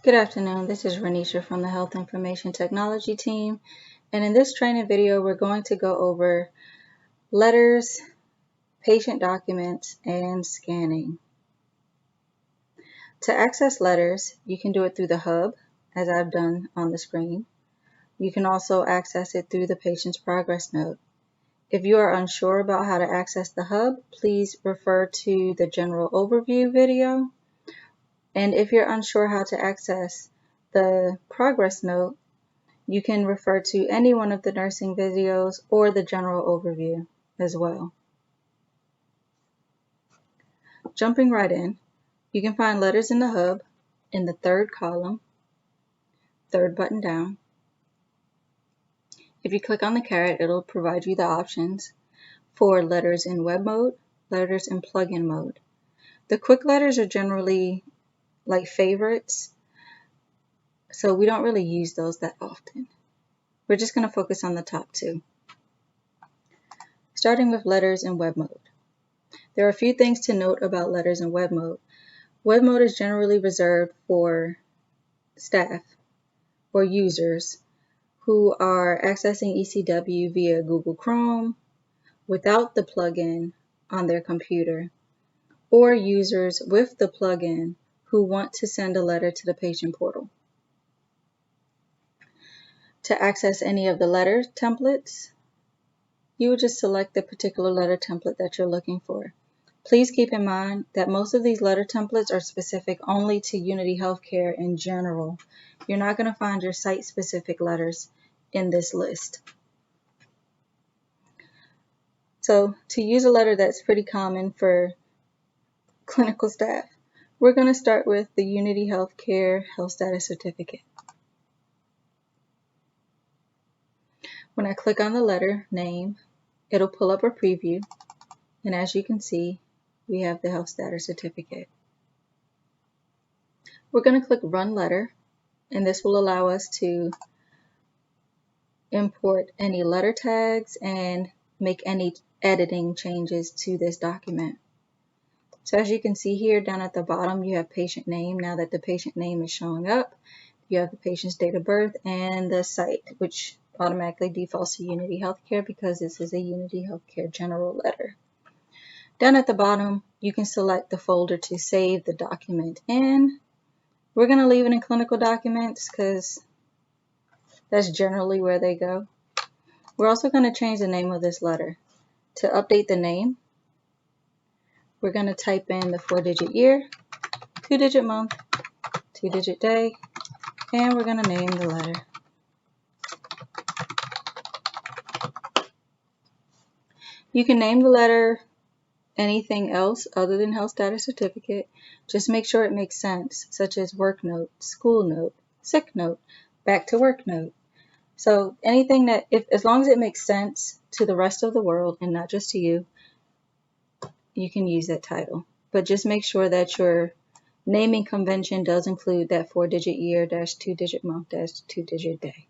Good afternoon, this is Renisha from the Health Information Technology team, and in this training video we're going to go over letters, patient documents, and scanning. To access letters, you can do it through the hub, as I've done on the screen. You can also access it through the patient's progress note. If you are unsure about how to access the hub, please refer to the general overview video. And if you're unsure how to access the progress note, you can refer to any one of the nursing videos or the general overview as well. Jumping right in, you can find letters in the hub in the third column, third button down. If you click on the caret, it'll provide you the options for letters in web mode, letters in plugin mode. The quick letters are generally like favorites, so we don't really use those that often. We're just going to focus on the top two. Starting with letters in web mode. There are a few things to note about letters in web mode. Web mode is generally reserved for staff or users who are accessing eCW via Google Chrome without the plugin on their computer, or users with the plugin who want to send a letter to the patient portal. To access any of the letter templates, you would just select the particular letter template that you're looking for. Please keep in mind that most of these letter templates are specific only to Unity Healthcare in general. You're not going to find your site-specific letters in this list. So to use a letter that's pretty common for clinical staff, we're going to start with the Unity Healthcare Health Status Certificate. When I click on the letter name, it'll pull up a preview, and as you can see, we have the Health Status Certificate. We're going to click Run Letter, and this will allow us to import any letter tags and make any editing changes to this document. So as you can see here down at the bottom, you have patient name. Now that the patient name is showing up, you have the patient's date of birth and the site, which automatically defaults to Unity Healthcare because this is a Unity Healthcare general letter. Down at the bottom, you can select the folder to save the document in. We're going to leave it in clinical documents because that's generally where they go. We're also going to change the name of this letter. To update the name, we're going to type in the 4-digit year, 2-digit month, 2-digit day, and we're going to name the letter. You can name the letter anything else other than Health Status Certificate. Just make sure it makes sense, such as work note, school note, sick note, back to work note. So anything that, as long as it makes sense to the rest of the world and not just to you, you can use that title. But just make sure that your naming convention does include that 4-digit year, 2-digit month, 2-digit day.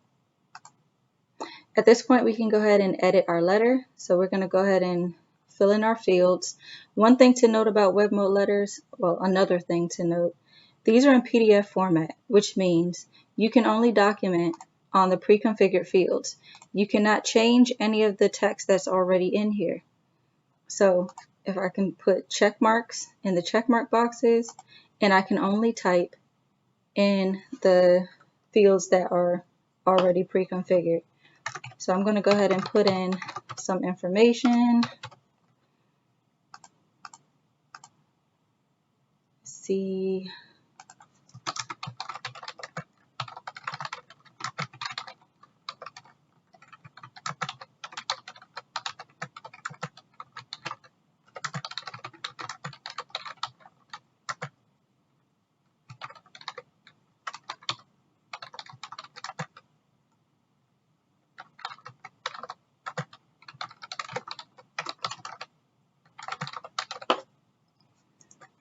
At this point, we can go ahead and edit our letter. So we're going to go ahead and fill in our fields. One thing to note about web mode letters, well, another thing to note, these are in PDF format, which means you can only document on the pre-configured fields. You cannot change any of the text that's already in here. So if I can put check marks in the check mark boxes, and I can only type in the fields that are already pre-configured. So I'm going to go ahead and put in some information. See.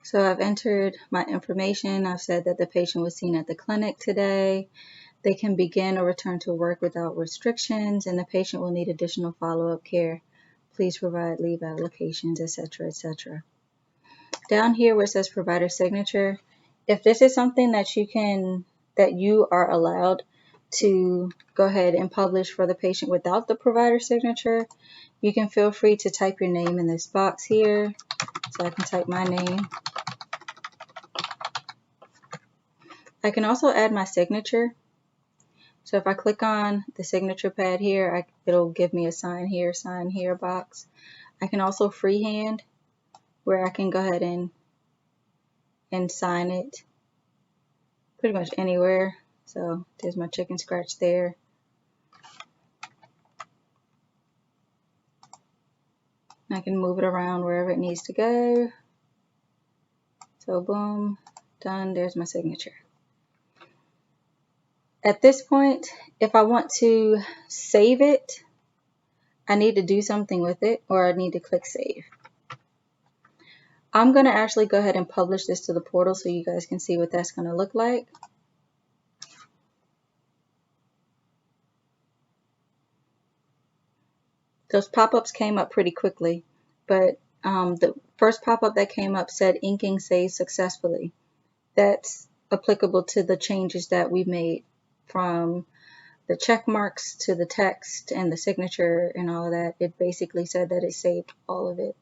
So I've entered my information. I've said that the patient was seen at the clinic today. They can begin or return to work without restrictions, and the patient will need additional follow-up care. Please provide leave applications, etc., etc. Down here where it says provider signature, if this is something that you can that you are allowed to go ahead and publish for the patient without the provider signature, you can feel free to type your name in this box here. So I can type my name. I can also add my signature. So if I click on the signature pad here, it'll give me a sign here box. I can also freehand, where I can go ahead and sign it pretty much anywhere. So there's my chicken scratch there. I can move it around wherever it needs to go. So boom, done, there's my signature. At this point, if I want to save it, I need to do something with it, or I need to click save. I'm going to actually go ahead and publish this to the portal so you guys can see what that's going to look like. Those pop-ups came up pretty quickly, but the first pop-up that came up said inking saved successfully. That's applicable to the changes that we made, from the check marks to the text and the signature and all of that. It basically said that it saved all of it.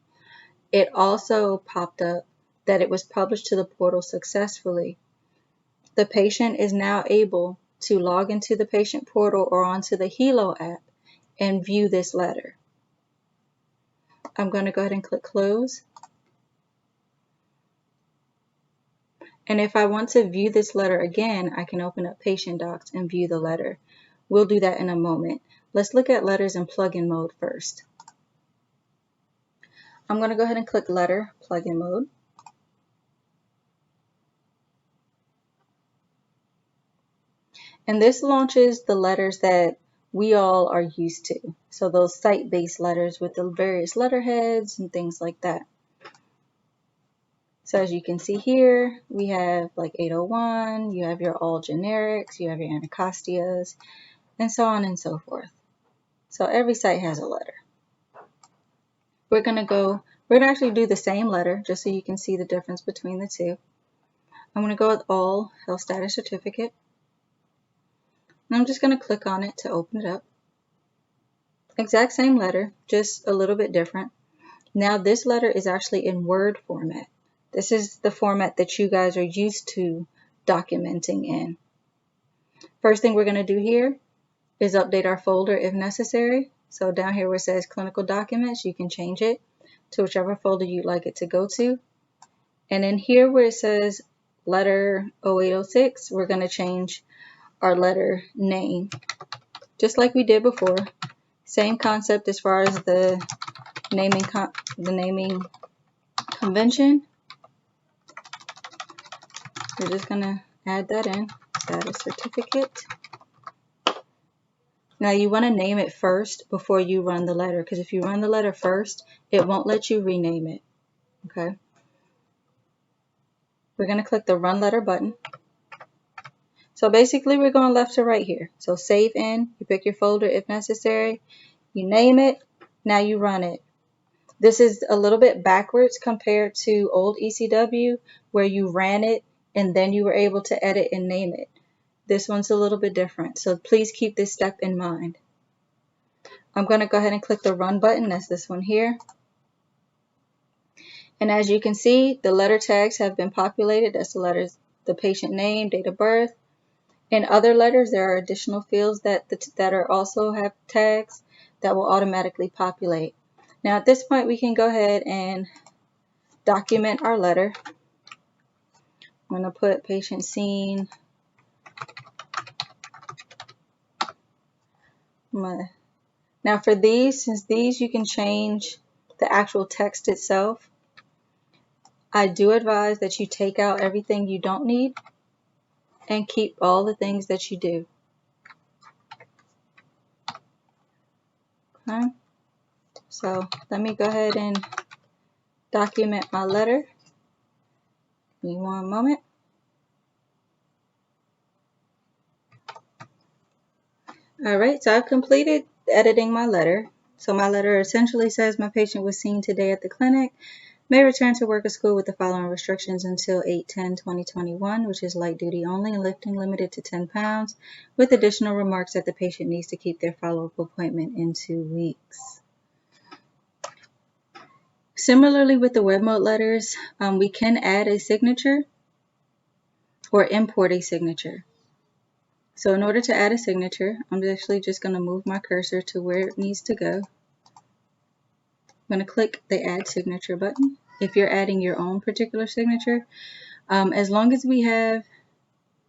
It also popped up that it was published to the portal successfully. The patient is now able to log into the patient portal or onto the Helo app and view this letter. I'm going to go ahead and click close. And if I want to view this letter again, I can open up Patient Docs and view the letter. We'll do that in a moment. Let's look at letters in plugin mode first. I'm going to go ahead and click letter plugin mode. And this launches the letters that we all are used to. So those site-based letters with the various letterheads and things like that. So as you can see here, we have like 801, you have your all generics, you have your Anacastias, and so on and so forth. So every site has a letter. We're going to actually do the same letter just so you can see the difference between the two. I'm going to go with all health status certificate. And I'm just going to click on it to open it up. Exact same letter, just a little bit different. Now this letter is actually in Word format. This is the format that you guys are used to documenting in. First thing we're going to do here is update our folder if necessary. So down here where it says clinical documents, you can change it to whichever folder you'd like it to go to. And then here where it says letter 0806, we're going to change our letter name, just like we did before. Same concept as far as the naming convention. We're just going to add that in, status certificate. Now you want to name it first before you run the letter, because if you run the letter first, it won't let you rename it. Okay. We're going to click the run letter button. So basically we're going left to right here. So save in, you pick your folder if necessary, you name it, now you run it. This is a little bit backwards compared to old eCW where you ran it and then you were able to edit and name it. This one's a little bit different, so please keep this step in mind. I'm going to go ahead and click the run button, that's this one here. And as you can see, the letter tags have been populated. That's the letters, the patient name, date of birth. In other letters, there are additional fields that are also have tags that will automatically populate. Now at this point, we can go ahead and document our letter. I'm going to put patient seen. Now for these, since these you can change the actual text itself, I do advise that you take out everything you don't need and keep all the things that you do. Okay. So let me go ahead and document my letter. Give me one moment. Alright, so I've completed editing my letter. So my letter essentially says my patient was seen today at the clinic. May return to work or school with the following restrictions until 8/10/2021, which is light duty only and lifting limited to 10 pounds, with additional remarks that the patient needs to keep their follow-up appointment in 2 weeks. Similarly with the web mode letters, we can add a signature or import a signature. So in order to add a signature, I'm actually just going to move my cursor to where it needs to go. I'm going to click the Add Signature button. If you're adding your own particular signature, as long as we have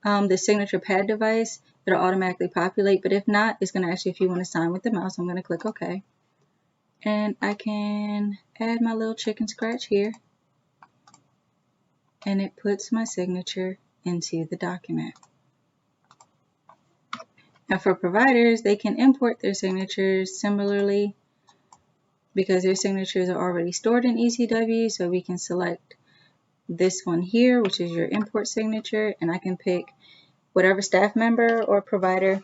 the signature pad device, it'll automatically populate. But if not, it's going to ask you if you want to sign with the mouse. I'm going to click OK. And I can add my little chicken scratch here. And it puts my signature into the document. Now for providers, they can import their signatures similarly because their signatures are already stored in eCW. So we can select this one here, which is your import signature, and I can pick whatever staff member or provider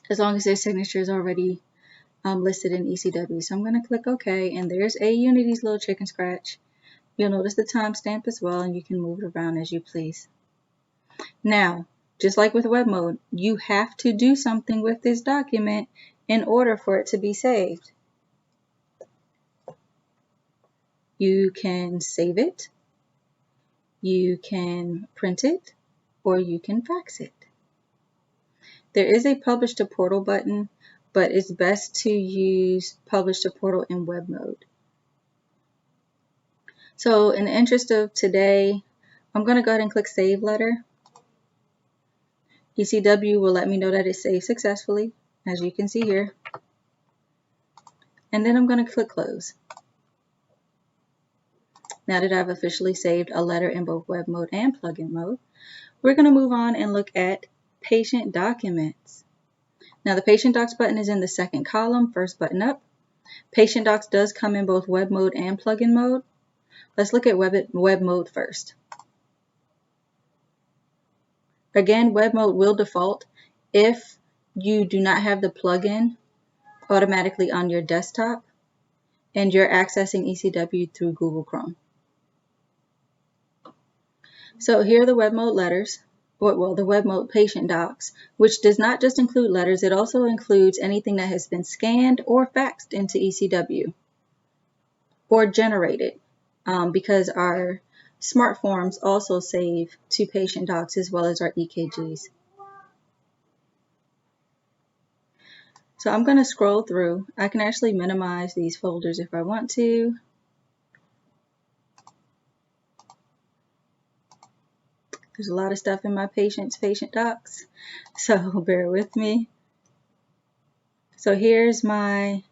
as long as their signature is already listed in eCW. So I'm going to click OK, and there's a Unity's little chicken scratch. You'll notice the timestamp as well, and you can move it around as you please. Now, just like with web mode, you have to do something with this document in order for it to be saved. You can save it, you can print it, or you can fax it. There is a Publish to Portal button, but it's best to use Publish to Portal in web mode. So in the interest of today, I'm going to go ahead and click Save Letter. eCW will let me know that it's saved successfully, as you can see here. And then I'm going to click Close. Now that I've officially saved a letter in both web mode and plugin mode, we're going to move on and look at patient documents. Now the patient docs button is in the second column, first button up. Patient docs does come in both web mode and plugin mode. Let's look at web mode first. Again, web mode will default if you do not have the plugin automatically on your desktop and you're accessing eCW through Google Chrome. So here are the web mode letters, well, the web mode patient docs, which does not just include letters, it also includes anything that has been scanned or faxed into eCW or generated, because our smart forms also save to patient docs as well as our EKGs. So I'm going to scroll through. I can actually minimize these folders if I want to. There's a lot of stuff in my patient docs, so bear with me. So here's my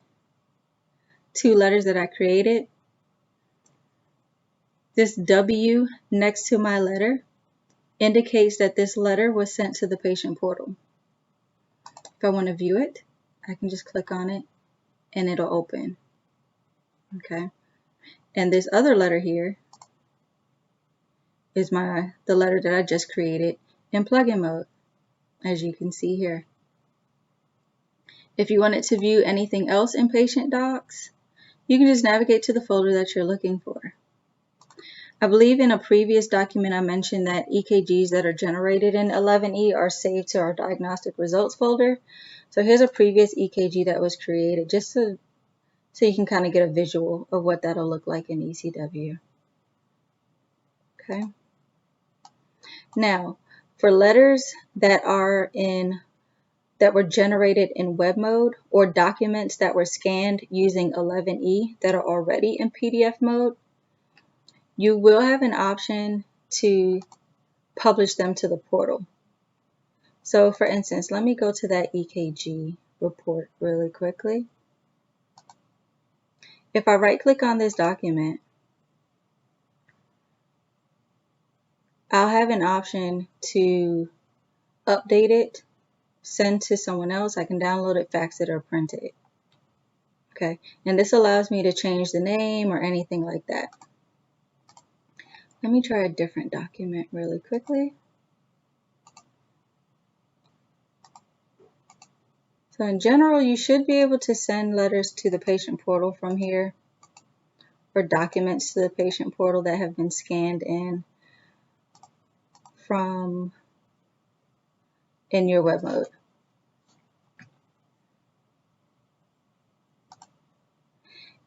2 letters that I created. This W next to my letter indicates that this letter was sent to the patient portal. If I want to view it, I can just click on it and it'll open. Okay. And this other letter here is the letter that I just created in plugin mode, as you can see here. If you wanted to view anything else in patient docs, you can just navigate to the folder that you're looking for. I believe in a previous document I mentioned that EKGs that are generated in 11E are saved to our diagnostic results folder. So here's a previous EKG that was created just so you can kind of get a visual of what that'll look like in eCW. Okay. Now, for letters that were generated in web mode or documents that were scanned using 11E that are already in PDF mode, you will have an option to publish them to the portal. So for instance, let me go to that EKG report really quickly. If I right click on this document, I'll have an option to update it, send to someone else. I can download it, fax it, or print it. Okay, and this allows me to change the name or anything like that. Let me try a different document really quickly. So in general, you should be able to send letters to the patient portal from here, or documents to the patient portal that have been scanned in from in your web mode.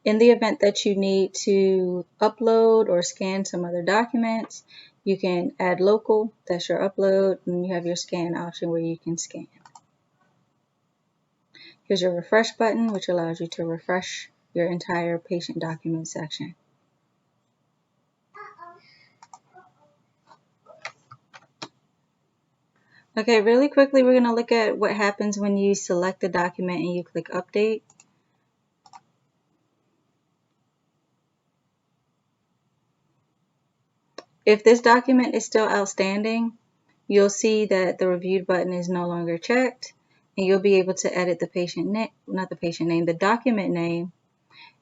In the event that you need to upload or scan some other documents, you can add local, that's your upload, and you have your scan option where you can scan. Here's your refresh button, which allows you to refresh your entire patient document section. Okay, really quickly, we're going to look at what happens when you select a document and you click update. If this document is still outstanding, you'll see that the reviewed button is no longer checked, and you'll be able to edit the patient name, not the patient name, the document name,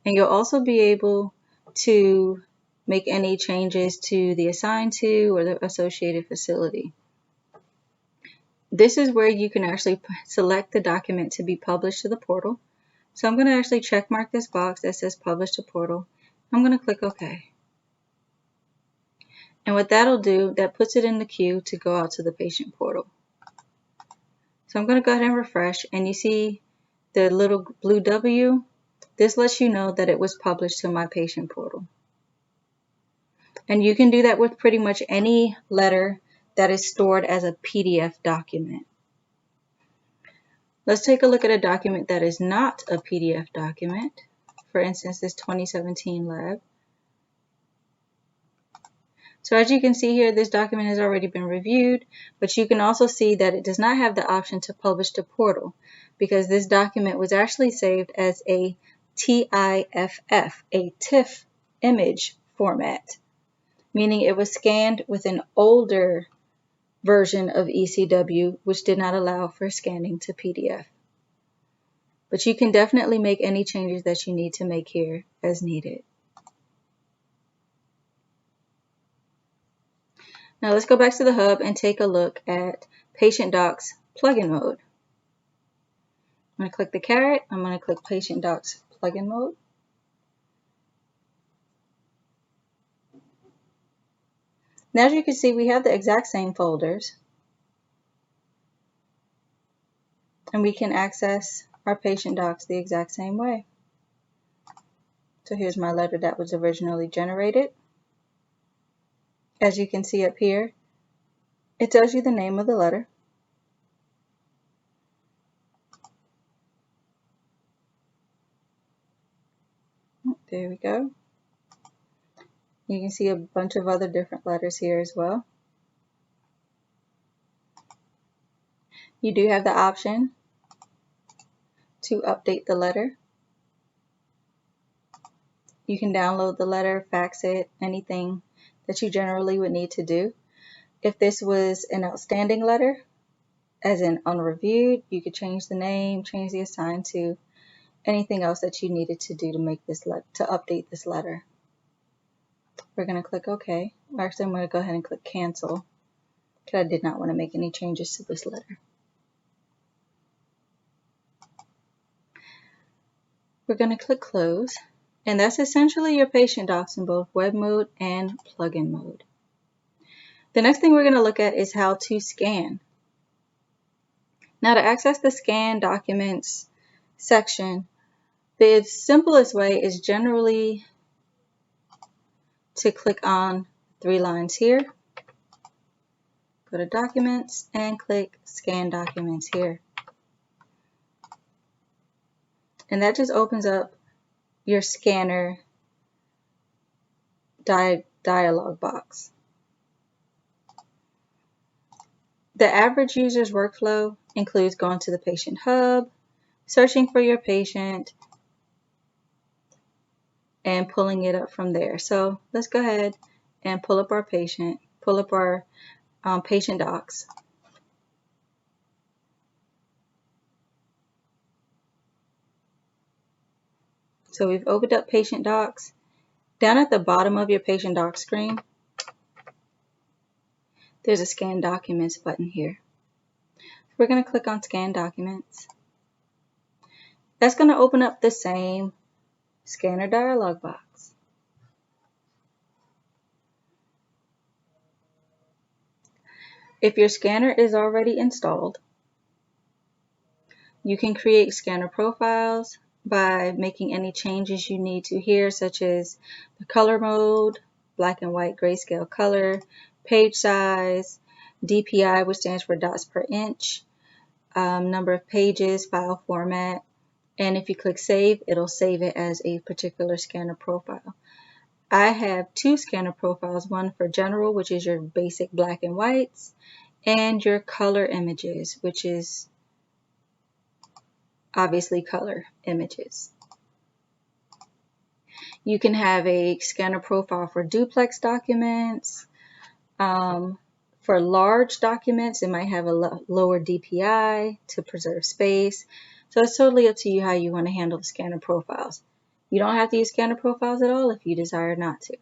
and you'll also be able to make any changes to the assigned to or the associated facility. This is where you can actually select the document to be published to the portal. So I'm going to actually check mark this box that says publish to portal. I'm going to click OK. And what that'll do, that puts it in the queue to go out to the patient portal. So I'm going to go ahead and refresh, and you see the little blue W. This lets you know that it was published to my patient portal. And you can do that with pretty much any letter that is stored as a PDF document. Let's take a look at a document that is not a PDF document. For instance, this 2017 lab. So as you can see here, this document has already been reviewed, but you can also see that it does not have the option to publish to portal because this document was actually saved as a TIFF, a TIFF image format, meaning it was scanned with an older version of eCW, which did not allow for scanning to PDF. But you can definitely make any changes that you need to make here as needed. Now let's go back to the hub and take a look at Patient Docs plugin mode. I'm going to click the caret. I'm going to click Patient Docs plugin mode. Now as you can see, we have the exact same folders. And we can access our patient docs the exact same way. So here's my letter that was originally generated. As you can see up here, it tells you the name of the letter. There we go. You can see a bunch of other different letters here as well. You do have the option to update the letter. You can download the letter, fax it, anything that you generally would need to do. If this was an outstanding letter, as in unreviewed, you could change the name, change the assigned to, anything else that you needed to do to make this to update this letter. We're going to click OK. Actually, I'm going to go ahead and click cancel because I did not want to make any changes to this letter. We're going to click close, and that's essentially your patient docs in both web mode and plugin mode. The next thing we're going to look at is how to scan. Now to access the scan documents section, the simplest way is generally to click on 3 lines here, go to documents, and click scan documents here. And that just opens up your scanner dialog box. The average user's workflow includes going to the patient hub, searching for your patient, and pulling it up from there. So let's go ahead and pull up our patient docs. So we've opened up patient docs. Down at the bottom of your patient docs screen, there's a scan documents button here. We're going to click on scan documents. That's going to open up the same scanner dialog box. If your scanner is already installed, you can create scanner profiles by making any changes you need to here, such as the color mode, black and white grayscale color, page size, DPI, which stands for dots per inch, number of pages, file format, and if you click save, it'll save it as a particular scanner profile. I have two scanner profiles, one for general, which is your basic black and whites, and your color images, which is obviously color images. You can have a scanner profile for duplex documents. For large documents, it might have a lower DPI to preserve space. So it's totally up to you how you want to handle the scanner profiles. You don't have to use scanner profiles at all if you desire not to.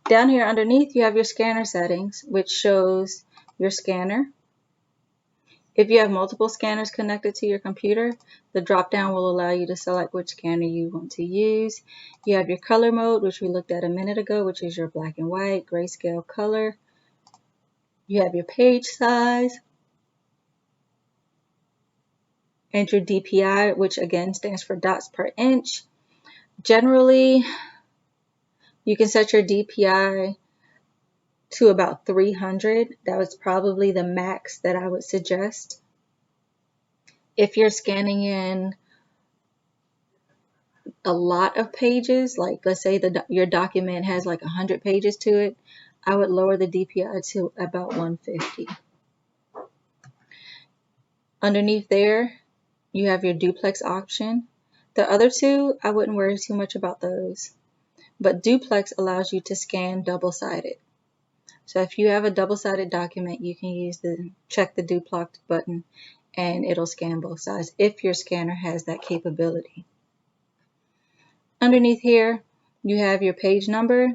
Down here underneath, you have your scanner settings, which shows your scanner. If you have multiple scanners connected to your computer, the drop-down will allow you to select which scanner you want to use. You have your color mode, which we looked at a minute ago, which is your black and white, grayscale color. You have your page size and your DPI, which again stands for dots per inch. Generally, you can set your DPI to about 300. That was probably the max that I would suggest. If you're scanning in a lot of pages, like let's say your document has like 100 pages to it, I would lower the DPI to about 150. Underneath there, you have your duplex option. The other two, I wouldn't worry too much about those. But duplex allows you to scan double-sided. So if you have a double-sided document, you can check the duplex button and it'll scan both sides if your scanner has that capability. Underneath here, you have your page number.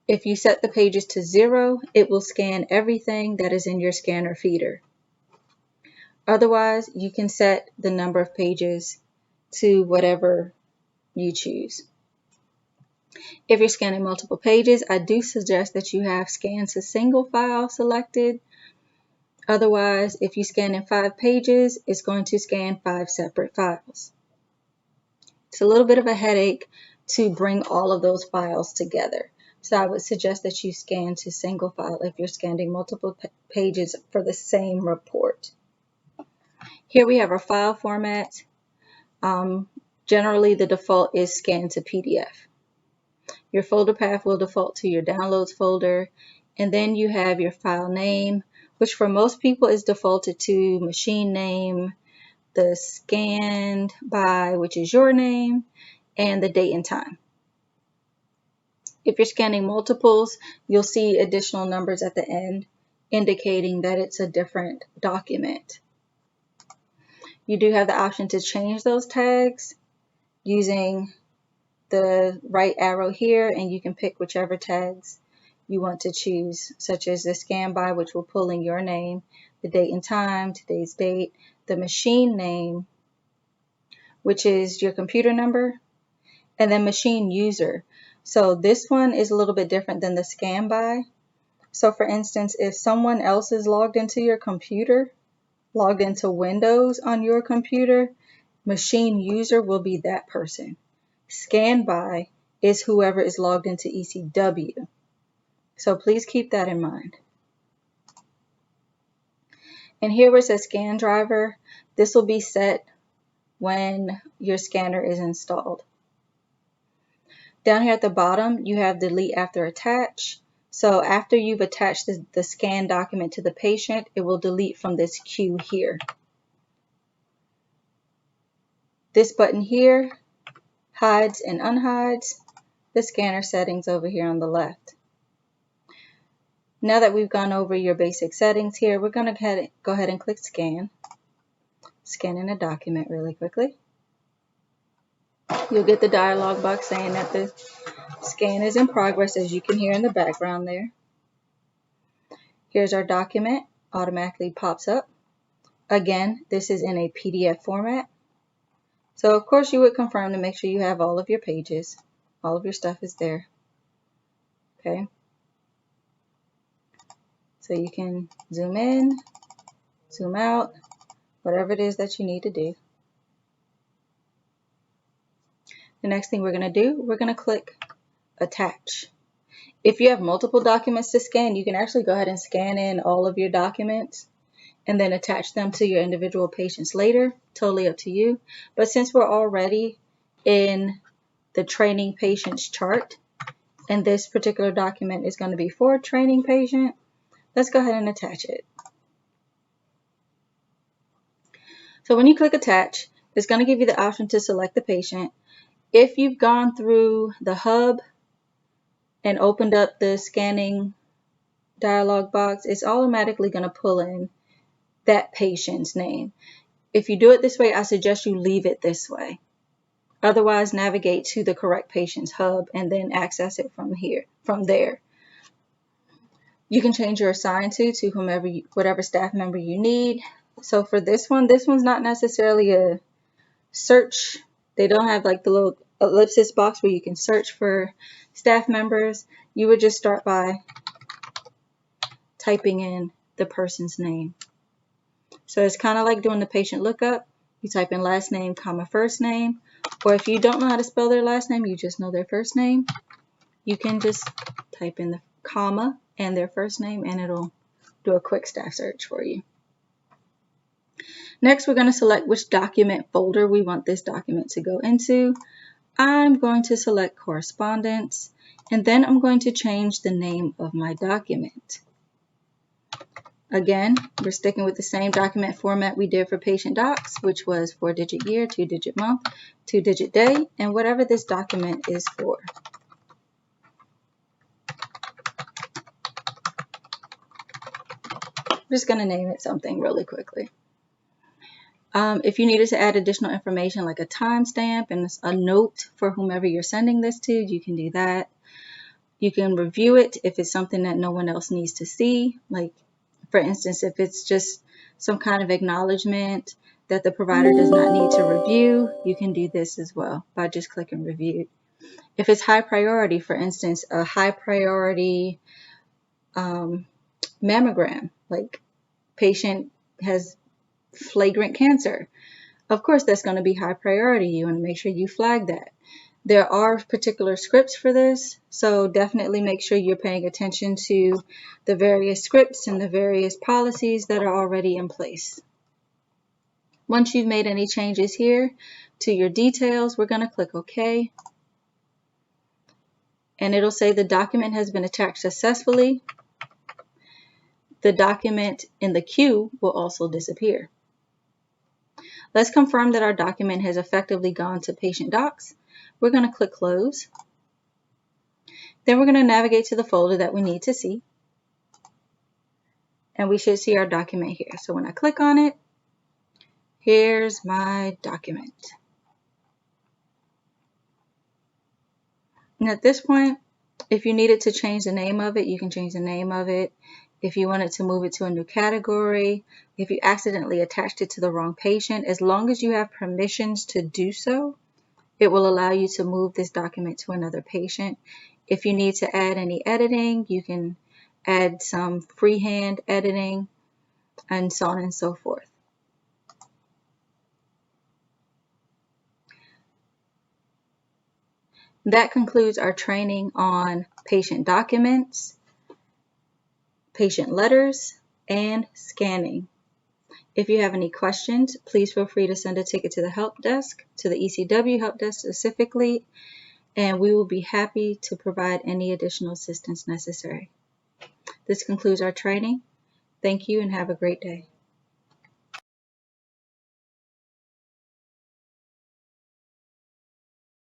If you set the pages to 0, it will scan everything that is in your scanner feeder. Otherwise, you can set the number of pages to whatever you choose. If you're scanning multiple pages, I do suggest that you have scan to single file selected. Otherwise, if you scan in 5 pages, it's going to scan 5 separate files. It's a little bit of a headache to bring all of those files together. So I would suggest that you scan to single file if you're scanning multiple pages for the same report. Here we have our file format. Generally, the default is scan to PDF. Your folder path will default to your downloads folder, and then you have your file name, which for most people is defaulted to machine name, the scanned by, which is your name, and the date and time. If you're scanning multiples, you'll see additional numbers at the end indicating that it's a different document. You do have the option to change those tags using the right arrow here, and you can pick whichever tags you want to choose, such as the scan by, which will pull in your name, the date and time, today's date, the machine name, which is your computer number, and then machine user. So this one is a little bit different than the scan by. So for instance, if someone else is logged into your computer, logged into Windows on your computer, machine user will be that person. Scan by is whoever is logged into eCW. So please keep that in mind. And here where it says scan driver, this will be set when your scanner is installed. Down here at the bottom, you have delete after attach. So after you've attached the scan document to the patient, it will delete from this queue here. This button here hides and unhides the scanner settings over here on the left. Now that we've gone over your basic settings here, we're going to go ahead and click scan. Scan in a document really quickly. You'll get the dialog box saying that the scan is in progress, as you can hear in the background there. Here's our document, automatically pops up. Again, this is in a PDF format. So of course you would confirm to make sure you have all of your pages, all of your stuff is there. Okay. So you can zoom in, zoom out, whatever it is that you need to do. The next thing we're going to do, we're going to click attach. If you have multiple documents to scan, you can actually go ahead and scan in all of your documents and then attach them to your individual patients later. Totally up to you. But since we're already in the training patients chart, and this particular document is going to be for a training patient, let's go ahead and attach it. So when you click attach, it's going to give you the option to select the patient. If you've gone through the hub and opened up the scanning dialog box, it's automatically going to pull in that patient's name. If you do it this way, I suggest you leave it this way. Otherwise, navigate to the correct patient's hub and then access it from there. You can change your assign to whatever staff member you need. So for this one's not necessarily a search. They don't have like the little ellipsis box where you can search for staff members. You would just start by typing in the person's name. So it's kind of like doing the patient lookup. You type in last name, comma, first name. Or if you don't know how to spell their last name, you just know their first name, you can just type in the comma and their first name and it'll do a quick staff search for you. Next, we're going to select which document folder we want this document to go into. I'm going to select correspondence, and then I'm going to change the name of my document. Again, we're sticking with the same document format we did for patient docs, which was 4-digit year, 2-digit month, 2-digit day, and whatever this document is for. I'm just going to name it something really quickly. If you needed to add additional information like a timestamp and a note for whomever you're sending this to, you can do that. You can review it if it's something that no one else needs to see. Like, for instance, if it's just some kind of acknowledgement that the provider does not need to review, you can do this as well by just clicking review. If it's high priority, for instance, a high priority mammogram, like patient has flagrant cancer, of course that's going to be high priority. You want to make sure you flag that. There are particular scripts for this, so definitely make sure you're paying attention to the various scripts and the various policies that are already in place. Once you've made any changes here to your details, we're going to click OK. And it'll say the document has been attached successfully. The document in the queue will also disappear. Let's confirm that our document has effectively gone to patient docs. We're going to click close. Then we're going to navigate to the folder that we need to see. And we should see our document here. So when I click on it, here's my document. And at this point, if you needed to change the name of it, you can change the name of it. If you wanted to move it to a new category, if you accidentally attached it to the wrong patient, as long as you have permissions to do so, it will allow you to move this document to another patient. If you need to add any editing, you can add some freehand editing and so on and so forth. That concludes our training on patient documents, patient letters, and scanning. If you have any questions, please feel free to send a ticket to the help desk, to the eCW help desk specifically, and we will be happy to provide any additional assistance necessary. This concludes our training. Thank you and have a great day.